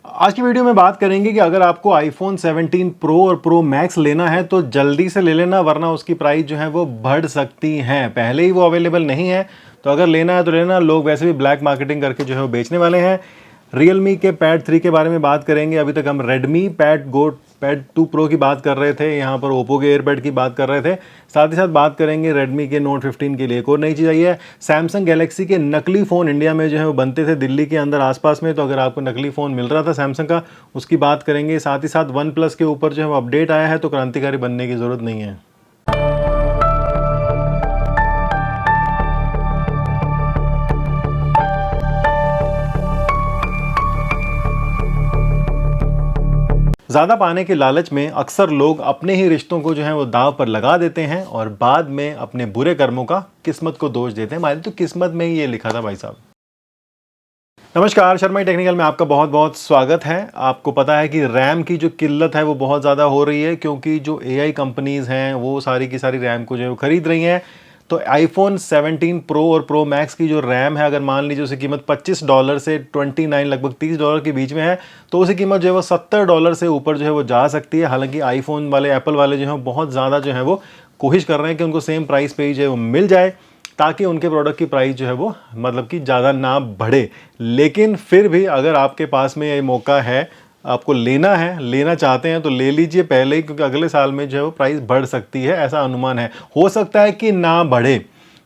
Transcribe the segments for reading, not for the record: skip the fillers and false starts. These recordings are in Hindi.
आज की वीडियो में बात करेंगे कि अगर आपको आईफोन 17 प्रो और प्रो मैक्स लेना है तो जल्दी से ले लेना, वरना उसकी प्राइस जो है वो बढ़ सकती है। पहले ही वो अवेलेबल नहीं है, तो अगर लेना है तो लेना। लोग वैसे भी ब्लैक मार्केटिंग करके जो है वो बेचने वाले हैं। रियलमी के पैड 3 के बारे में बात करेंगे। अभी तक हम रेडमी पैड 2 प्रो की बात कर रहे थे, यहाँ पर ओप्पो के एयरपैड की बात कर रहे थे। साथ ही साथ बात करेंगे रेडमी के नोट 15 के लिए। एक और नई चीज़ आई है, सैमसंग गैलेक्सी के नकली फ़ोन इंडिया में जो है वो बनते थे दिल्ली के अंदर आसपास में। तो अगर आपको नकली फ़ोन मिल रहा था सैमसंग का, उसकी बात करेंगे। साथ ही साथ वन प्लस के ऊपर जो है वो अपडेट आया है, तो क्रांतिकारी बनने की ज़रूरत नहीं है। ज़्यादा पाने के लालच में अक्सर लोग अपने ही रिश्तों को जो है वो दांव पर लगा देते हैं और बाद में अपने बुरे कर्मों का किस्मत को दोष देते हैं। हमारी तो किस्मत में ही ये लिखा था भाई साहब। नमस्कार, शर्मा टेक्निकल में आपका बहुत बहुत स्वागत है। आपको पता है कि रैम की जो किल्लत है वो बहुत ज़्यादा हो रही है, क्योंकि जो एआई कंपनीज़ हैं वो सारी की सारी रैम को जो है वो खरीद रही हैं। तो आईफोन 17 प्रो और प्रो मैक्स की जो रैम है, अगर मान लीजिए उसकी कीमत $25 से 29 लगभग $30 के बीच में है, तो उसकी कीमत जो है वो $70 से ऊपर जो है वो जा सकती है। हालांकि आईफोन वाले, एप्पल वाले जो हैं बहुत ज़्यादा जो है वो कोशिश कर रहे हैं कि उनको सेम प्राइस पे ही जो है वो मिल जाए, ताकि उनके प्रोडक्ट की प्राइस जो है वो मतलब कि ज़्यादा ना बढ़े। लेकिन फिर भी अगर आपके पास में ये मौका है, आपको लेना चाहते हैं, तो ले लीजिए पहले ही, क्योंकि अगले साल में जो है वो प्राइस बढ़ सकती है, ऐसा अनुमान है। हो सकता है कि ना बढ़े,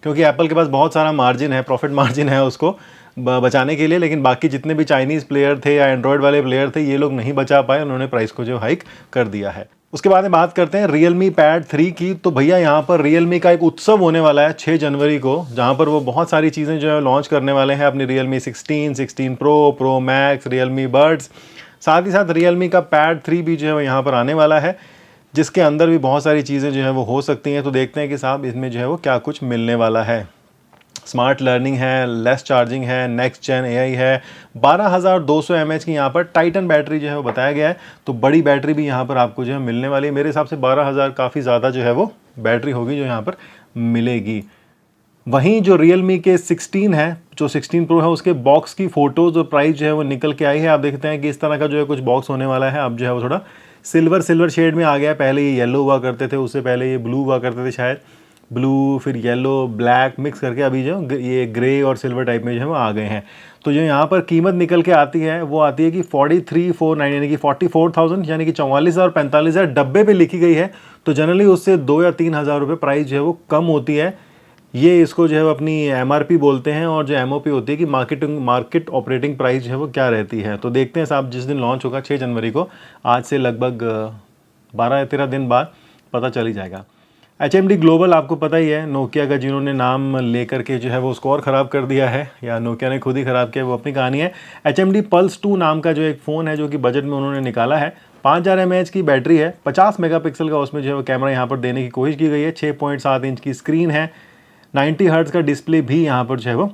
क्योंकि एप्पल के पास बहुत सारा मार्जिन है, प्रॉफिट मार्जिन है उसको बचाने के लिए। लेकिन बाकी जितने भी चाइनीज़ प्लेयर थे या एंड्रॉयड वाले प्लेयर थे, ये लोग नहीं बचा पाए, उन्होंने प्राइस को जो हाइक कर दिया है। उसके बाद में बात करते हैं रियलमी पैड 3 की। तो भैया यहाँ पर रियलमी का एक उत्सव होने वाला है 6 जनवरी को, जहाँ पर वो बहुत सारी चीज़ें जो है लॉन्च करने वाले हैं अपनी Realme 16, 16 pro, pro max, Realme buds. साथ ही साथ रियलमी का पैड 3 भी जो है यहाँ पर आने वाला है, जिसके अंदर भी बहुत सारी चीज़ें जो है वो हो सकती हैं। तो देखते हैं कि साहब इसमें जो है वो क्या कुछ मिलने वाला है। स्मार्ट लर्निंग है, लेस चार्जिंग है, नेक्स्ट जेन एआई है, 12,200 mAh की यहाँ पर टाइटन बैटरी जो है वो बताया गया है। तो बड़ी बैटरी भी यहाँ पर आपको जो है मिलने वाली है। मेरे हिसाब से 12,000 काफ़ी ज़्यादा जो है वो बैटरी होगी जो यहाँ पर मिलेगी। वहीं जो रियलमी के 16 है, जो 16 प्रो है, उसके बॉक्स की फ़ोटोज़ और प्राइस जो है वो निकल के आई है। आप देखते हैं कि इस तरह का जो है कुछ बॉक्स होने वाला है। अब जो है वो थोड़ा सिल्वर शेड में आ गया है। पहले ये येलो हुआ करते थे, उससे पहले ये ब्लू हुआ करते थे, शायद ब्लू, फिर येलो, ब्लैक मिक्स करके अभी जो ये ग्रे और सिल्वर टाइप में जो है वो आ गए हैं। तो जो यहाँ पर कीमत निकल के आती है वो आती है कि 43,490 यानी कि 44,000 यानी कि 44,000 और 45,000 डब्बे पे लिखी गई है। तो जनरली उससे 2 या 3,000 रुपये प्राइस जो है वो कम होती है। ये इसको जो है अपनी एमआरपी बोलते हैं, और जो एमओपी होती है कि मार्केट ऑपरेटिंग प्राइस जो है वो क्या रहती है। तो देखते हैं साहब, जिस दिन लॉन्च होगा 6 जनवरी को, आज से लगभग 12 या 13 दिन बाद पता चल ही जाएगा। HMD ग्लोबल आपको पता ही है, नोकिया का जिन्होंने नाम लेकर के जो है वो स्कोर ख़राब कर दिया है, या नोकिया ने खुद ही ख़राब किया, वो अपनी कहानी है। HMD पल्स 2 नाम का जो एक फ़ोन है, जो कि बजट में उन्होंने निकाला है। 5000 mAh की बैटरी है, 50 मेगापिक्सल का उसमें जो है वो कैमरा यहाँ पर देने की कोशिश की गई है। 6.7 इंच की स्क्रीन है, 90 हर्ट्ज़ का डिस्प्ले भी यहाँ पर जो है वो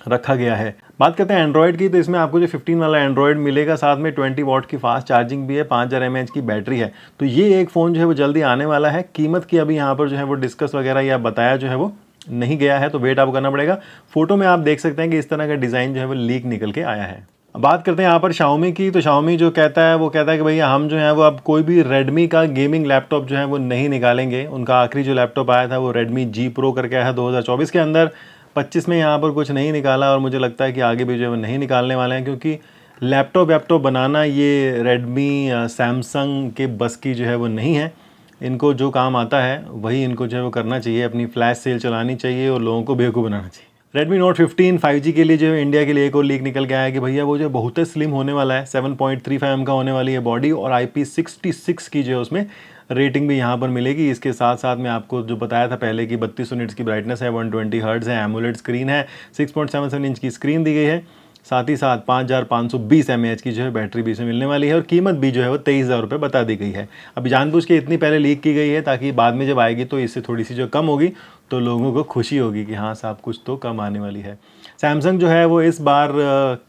रखा गया है। बात करते हैं एंड्रॉयड की, तो इसमें आपको जो 15 वाला एंड्रॉयड मिलेगा, साथ में 20 वॉट की फास्ट चार्जिंग भी है, 5000 mAh की बैटरी है। तो ये एक फ़ोन जो है वो जल्दी आने वाला है। कीमत की अभी यहाँ पर जो है वो डिस्कस वगैरह या बताया जो है वो नहीं गया है, तो वेट आपको करना पड़ेगा। फोटो में आप देख सकते हैं कि इस तरह का डिज़ाइन जो है वो लीक निकल के आया है। बात करते हैं यहाँ पर Xiaomi की। तो Xiaomi जो कहता है वो कहता है कि भैया हम जो है वो अब कोई भी Redmi का गेमिंग लैपटॉप जो है वो नहीं निकालेंगे। उनका आखिरी जो लैपटॉप आया था वो Redmi G Pro करके आया है 2024 के अंदर। 25 में यहाँ पर कुछ नहीं निकाला, और मुझे लगता है कि आगे भी जो है वो नहीं निकालने वाले हैं, क्योंकि लैपटॉप बनाना ये रेडमी, सैमसंग के बस की जो है वो नहीं है। इनको जो काम आता है वही इनको जो है वो करना चाहिए, अपनी फ्लैश सेल चलानी चाहिए और लोगों को बेवकूफ़ बनाना चाहिए। Redmi Note 15 5G के लिए जो है इंडिया के लिए एक और लीक निकल के आया कि भैया वो जो बहुत स्लिम होने वाला है, 7.35 mm का होने वाली है बॉडी, और IP66 की जो है उसमें रेटिंग भी यहाँ पर मिलेगी। इसके साथ साथ में आपको जो बताया था पहले कि 3200 निट्स की ब्राइटनेस है, 120 हर्ट्ज़ है, एमोलेड स्क्रीन है, 6.77 इंच की स्क्रीन दी गई है। साथ ही साथ 5520 mAh की जो है बैटरी भी इसमें मिलने वाली है, और कीमत भी जो है वो 23,000 रुपये बता दी गई है। अभी जानबूझ के इतनी पहले लीक की गई है, ताकि बाद में जब आएगी तो इससे थोड़ी सी जो कम होगी, तो लोगों को खुशी होगी कि हाँ साहब कुछ तो कम आने वाली है। सैमसंग जो है वो इस बार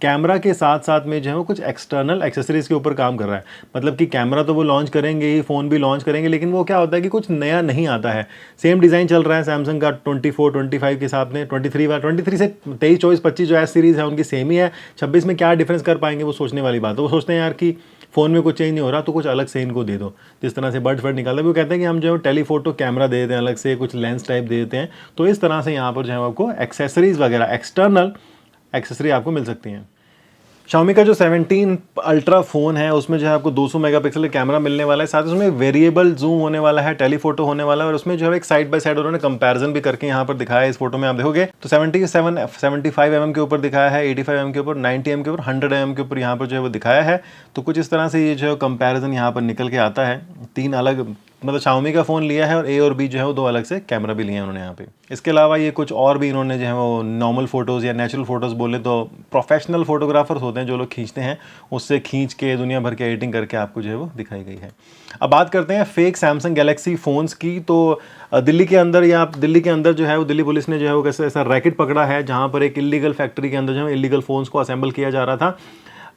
कैमरा के साथ साथ में जो है वो कुछ एक्सटर्नल एक्सेसरीज के ऊपर काम कर रहा है। मतलब कि कैमरा तो वो लॉन्च करेंगे ही, फ़ोन भी लॉन्च करेंगे, लेकिन वो क्या होता है कि कुछ नया नहीं आता है। सेम डिज़ाइन चल रहा है सैमसंग का 24 25 के साथ में, 23 से 23 24 25 जो एस सीरीज़ है उनकी सेम ही है। 26 में क्या डिफरेंस कर पाएंगे वो सोचने वाली बात है। वो सोचते हैं यार कि फ़ोन में कुछ चेंज नहीं हो रहा तो कुछ अलग से इनको दे दो। जिस तरह से बर्ड निकालते हैं वो कहते हैं कि हम जो टेलीफोटो कैमरा दे देते हैं अलग से, कुछ लेंस टाइप दे देते हैं। तो इस तरह से यहाँ पर जो है आपको एक्सेसरीज़ वगैरह एक्सटर्नल एक्सेसरी आपको मिल सकती हैं। Xiaomi का जो 17 अल्ट्रा फ़ोन है उसमें जो है आपको 200 मेगापिक्सल का कैमरा मिलने वाला है, साथ ही उसमें वेरिएबल जूम होने वाला है, टेलीफोटो होने वाला है, और उसमें जो है एक साइड बाय साइड उन्होंने कंपैरिजन भी करके यहाँ पर दिखाया है। इस फोटो में आप देखोगे तो 75 mm के ऊपर दिखाया है, 85 mm के ऊपर, 90 mm के ऊपर, 100 mm के ऊपर यहाँ पर जो है वो दिखाया है। तो कुछ इस तरह से ये जो है कंपैरिजन यहाँ पर निकल के आता है। 3 अलग मतलब Xiaomi का फ़ोन लिया है और A और B जो है वो 2 अलग से कैमरा भी लिए हैं उन्होंने यहाँ पे। इसके अलावा ये कुछ और भी इन्होंने जो है वो नॉर्मल फ़ोटोज़ या नेचुरल फ़ोटोज़ बोले तो प्रोफेशनल फ़ोटोग्राफर्स होते हैं जो लोग खींचते हैं, उससे खींच के दुनिया भर के एडिटिंग करके आपको जो है वो दिखाई गई है। अब बात करते हैं फेक सैमसंग गैलेक्सी फ़ोन्स की। तो दिल्ली के अंदर जो है वो दिल्ली पुलिस ने जो है वो कैसे ऐसा रैकेट पकड़ा है जहाँ पर एक इलीगल फैक्ट्री के अंदर जो है इलीगल फ़ोन्स को असेंबल किया जा रहा था।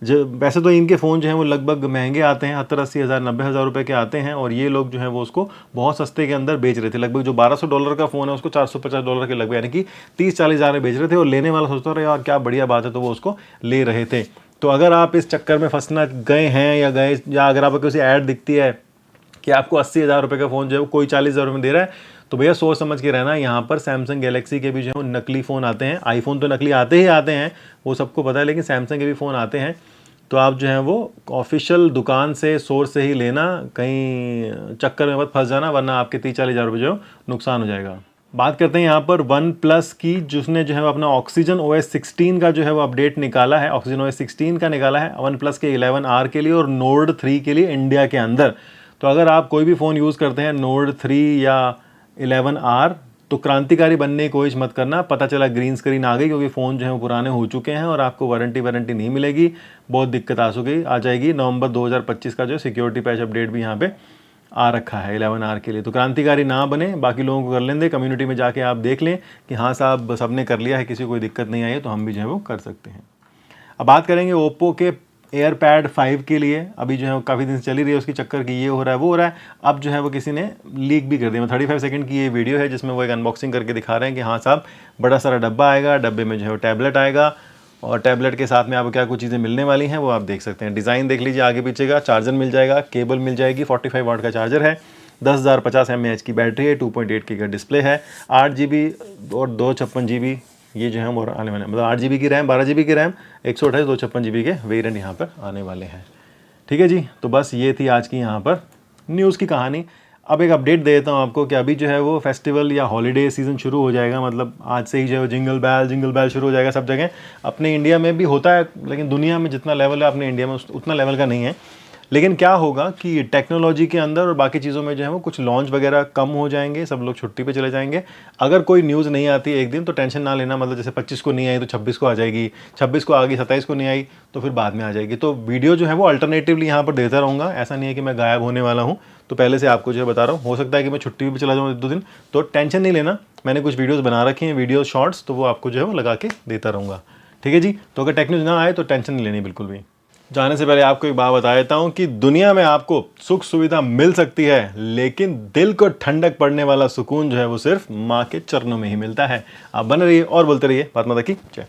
वैसे तो इनके फ़ोन जो हैं वो लगभग महंगे आते हैं, 70-80 हज़ार 90 हज़ार रुपये के आते हैं, और ये लोग जो है वो उसको बहुत सस्ते के अंदर बेच रहे थे। लगभग जो $1200 का फ़ोन है उसको $450 के लगभग, यानी कि 30-40 हज़ार में बेच रहे थे, और लेने वाला सोचता रहा यार क्या बढ़िया बात है, तो वो उसको ले रहे थे। तो अगर आप इस चक्कर में फंसना गए हैं या अगर आपको किसी ऐड दिखती है कि आपको 80 हज़ार रुपये का फ़ोन जो है वो कोई 40 हज़ार में दे रहा है, तो भैया सोच समझ के रहना। यहाँ पर सैमसंग गैलेक्सी के भी जो है नकली फ़ोन आते हैं। आईफोन तो नकली आते ही आते हैं, वो सबको पता है, लेकिन सैमसंग के भी फ़ोन आते हैं। तो आप जो है वो ऑफिशियल दुकान से, सोर्स से ही लेना, कहीं चक्कर में मत फंस जाना, वरना आपके 30-40 हज़ार रुपये जो नुकसान हो जाएगा। बात करते हैं यहाँ पर वन प्लस की, जिसने जो है अपना ऑक्सीजन OS 16 का जो है वो अपडेट निकाला है। ऑक्सीजन OS 16 का निकाला है वन प्लस के 11R के लिए और नोड 3 के लिए इंडिया के अंदर। तो अगर आप कोई भी फ़ोन यूज़ करते हैं नोड 3 या 11R, तो क्रांतिकारी बनने की कोशिश मत करना। पता चला ग्रीन स्क्रीन आ गई, क्योंकि फ़ोन जो है वो पुराने हो चुके हैं और आपको वारंटी नहीं मिलेगी, बहुत दिक्कत आ जाएगी। नवंबर 2025 का जो सिक्योरिटी पैच अपडेट भी यहाँ पे आ रखा है 11R के लिए। तो क्रांतिकारी ना बने, बाकी लोगों को कर लें दे। कम्युनिटी में जाके आप देख लें कि हाँ साहब सबने कर लिया है, किसी को कोई दिक्कत नहीं आई है, तो हम भी जो है वो कर सकते हैं। अब बात करेंगे ओप्पो के एयरपैड 5 के लिए। अभी जो है काफ़ी दिन से चली रही है उसकी चक्कर की, ये हो रहा है वो हो रहा है। अब जो है वो किसी ने लीक भी कर दिया। 35 सेकंड की ये वीडियो है जिसमें वो एक अनबॉक्सिंग करके दिखा रहे हैं कि हाँ साहब बड़ा सारा डब्बा आएगा, डब्बे में जो है वो टैबलेट आएगा, और टैबलेट के साथ में आपको क्या कुछ चीज़ें मिलने वाली हैं वो आप देख सकते हैं। डिज़ाइन देख लीजिए आगे पीछे का, चार्जर मिल जाएगा, केबल मिल जाएगी, 45 वाट का चार्जर है, 10,050 mAh की बैटरी है, 2.8 की का डिस्प्ले है, 8 GB और 256 GB ये जो है वो आने वाले, मतलब 8 GB की रैम, 12 GB की रैम, 128 256 GB के वेरिएंट यहाँ पर आने वाले हैं। ठीक है जी, तो बस ये थी आज की यहाँ पर न्यूज़ की कहानी। अब एक अपडेट दे देता हूँ आपको कि अभी जो है वो फेस्टिवल या हॉलीडे सीज़न शुरू हो जाएगा। मतलब आज से ही जो है जिंगल बेल शुरू हो जाएगा सब जगह। अपने इंडिया में भी होता है, लेकिन दुनिया में जितना लेवल है अपने इंडिया में उतना लेवल का नहीं है। लेकिन क्या होगा कि टेक्नोलॉजी के अंदर और बाकी चीज़ों में जो है वो कुछ लॉन्च वगैरह कम हो जाएंगे, सब लोग छुट्टी पे चले जाएंगे। अगर कोई न्यूज़ नहीं आती एक दिन तो टेंशन ना लेना, मतलब जैसे 25 को नहीं आई तो 26 को आ जाएगी, 26 को आ गई, 27 को नहीं आई तो फिर बाद में आ जाएगी। तो वीडियो जो है वो अल्टरनेटिवली यहाँ पर देता रहूँगा। ऐसा नहीं है कि मैं गायब होने वाला हूँ, तो पहले से आपको जो है बता रहा हूँ। हो सकता है कि मैं छुट्टी भी चला जाऊँ 1-2 दिन, तो टेंशन नहीं लेना। मैंने कुछ वीडियोज़ बना रखी हैं, वीडियो शॉर्ट्स, तो वो आपको जो है वो लगा के देता रहूँगा। ठीक है जी, तो अगर टेक न्यूज़ ना आए तो टेंशन नहीं लेनी बिल्कुल भी। जाने से पहले आपको एक बात बता देता हूँ कि दुनिया में आपको सुख सुविधा मिल सकती है, लेकिन दिल को ठंडक पड़ने वाला सुकून जो है वो सिर्फ माँ के चरणों में ही मिलता है। आप बने रहिए और बोलते रहिए भारत माता की जय।